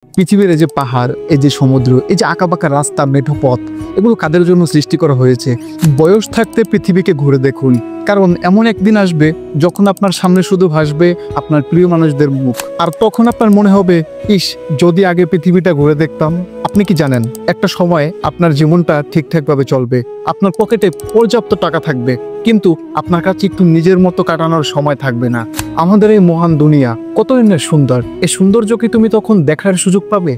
পৃথিবীর এই যে পাহাড়, এই যে সমুদ্র, এই যে আঁকাবাঁকা রাস্তা, মেঠো পথ, এগুলো কাদের জন্য সৃষ্টি করা হয়েছে? বয়স থাকতে পৃথিবীকে ঘুরে দেখুন, কারণ এমন একদিন আসবে যখন আপনার সামনে শুধু ভাসবে আপনার প্রিয় মানুষদের মুখ, আর তখন আপনার মনে হবে, ইস, যদি আগে পৃথিবীটা ঘুরে দেখতাম। আপনি কি জানেন, একটা সময় আপনার জীবনটা ঠিকঠাকভাবে চলবে, আপনার পকেটে পর্যাপ্ত টাকা থাকবে, কিন্তু আপনার কাছে একটু নিজের মতো কাটানোর সময় থাকবে না। আমাদের এই মহান দুনিয়া কতই না সুন্দর, এই সৌন্দর্য কি তুমি তখন দেখার সুযোগ পাবে?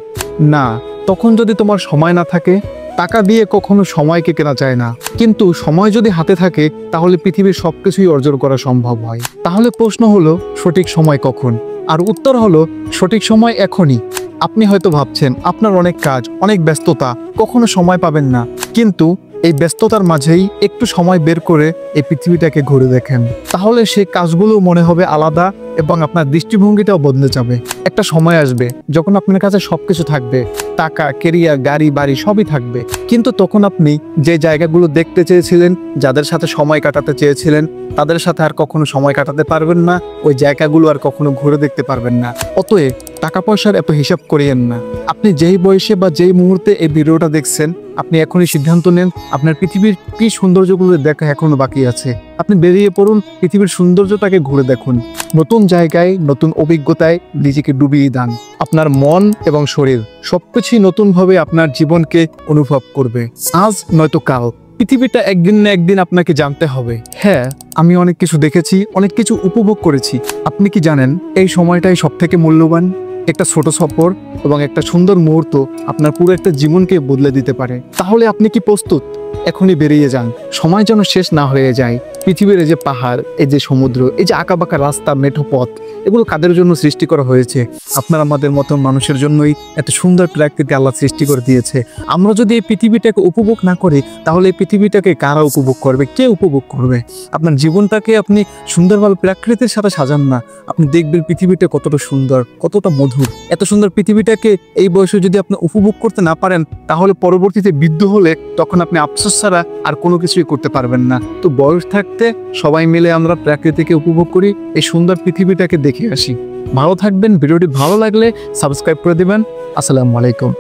না। তখন যদি তোমার সময় না থাকে, টাকা দিয়ে কখনো সময়কে কেনা যায় না, কিন্তু সময় যদি হাতে থাকে তাহলে পৃথিবীর সবকিছুই অর্জন করা সম্ভব হয়। তাহলে প্রশ্ন হলো, সঠিক সময় কখন? আর উত্তর হলো, সঠিক সময় এখনই। আপনি হয়তো ভাবছেন আপনার অনেক কাজ, অনেক ব্যস্ততা, কখনো সময় পাবেন না, কিন্তু এই ব্যস্ততার মাঝেই একটু সময় বের করে এই পৃথিবীটাকে ঘুরে দেখেন, তাহলে সেই কাজগুলো মনে হবে আলাদা এবং আপনার দৃষ্টিভঙ্গিটাও বদলে যাবে। একটা সময় আসবে যখন আপনার কাছে সবকিছু থাকবে, টাকা, কেরিয়ার, গাড়ি, বাড়ি সবই থাকবে, কিন্তু তখন আপনি যে জায়গাগুলো দেখতে চেয়েছিলেন, যাদের সাথে সময় কাটাতে চেয়েছিলেন, তাদের সাথে আর কখনো সময় কাটাতে পারবেন না, ওই জায়গাগুলো আর কখনো ঘুরে দেখতে পারবেন না। অতএব টাকা পয়সার এত হিসাব করিয়েন না। আপনি যেই বয়সে বা যেই মুহূর্তে এই ভিডিওটা দেখছেন, আপনি এখনই সিদ্ধান্ত নেন আপনার পৃথিবীর কি সৌন্দর্যগুলো দেখা এখনো বাকি আছে। আপনি বেরিয়ে পড়ুন, পৃথিবীর সৌন্দর্যটাকে ঘুরে দেখুন। নতুন জায়গায়, নতুন অভিজ্ঞতায় নিজেকে ডুবিয়ে দেন। আপনার মন এবং শরীর সবকিছুই নতুনভাবে আপনার জীবনকে অনুভব করবে। আজ নয়তো কাল পৃথিবীটা একদিন না একদিন আপনাকে জানতে হবে। হ্যাঁ, আমি অনেক কিছু দেখেছি, অনেক কিছু উপভোগ করেছি। আপনি কি জানেন, এই সময়টাই সব থেকে মূল্যবান। একটা ছোট সফর এবং একটা সুন্দর মুহূর্ত আপনার পুরো একটা জীবনকে বদলে দিতে পারে। তাহলে আপনি কি প্রস্তুত? এখনই বেরিয়ে যান, সময় যেন শেষ না হয়ে যায়। পৃথিবীর এই যে পাহাড়, এই যে সমুদ্র, এই যে আঁকাবাঁকা রাস্তা, মেঠো পথ, এগুলো কাদের জন্য সৃষ্টি করা হয়েছে? আপনার আমাদের মতো মানুষের জন্যই এত সুন্দর প্রকৃতি আল্লাহ সৃষ্টি করে দিয়েছে। আমরা যদি এই পৃথিবীটাকে উপভোগ না করি, তাহলে এই পৃথিবীটাকে কারা উপভোগ করবে? কে উপভোগ করবে? আপনার জীবনটাকে আপনি সুন্দরভাবে প্রকৃতির সাথে সাজান না, আপনি দেখবেন পৃথিবীটা কতটা সুন্দর, কতটা মধুর। এত সুন্দর পৃথিবীটাকে এই বয়সে যদি আপনি উপভোগ করতে না পারেন, তাহলে পরবর্তীতে বৃদ্ধ হলে তখন আপনি আফসোস ছাড়া আর কোনো কিছুই করতে পারবেন না। তো বয়স থাকতে সবাই মিলে আমরা প্রকৃতিকে উপভোগ করি, এই সুন্দর পৃথিবীটাকে দেখে আসি। ভালো থাকবেন। ভিডিওটি ভালো লাগলে সাবস্ক্রাইব করে দিবেন। আসসালামু আলাইকুম।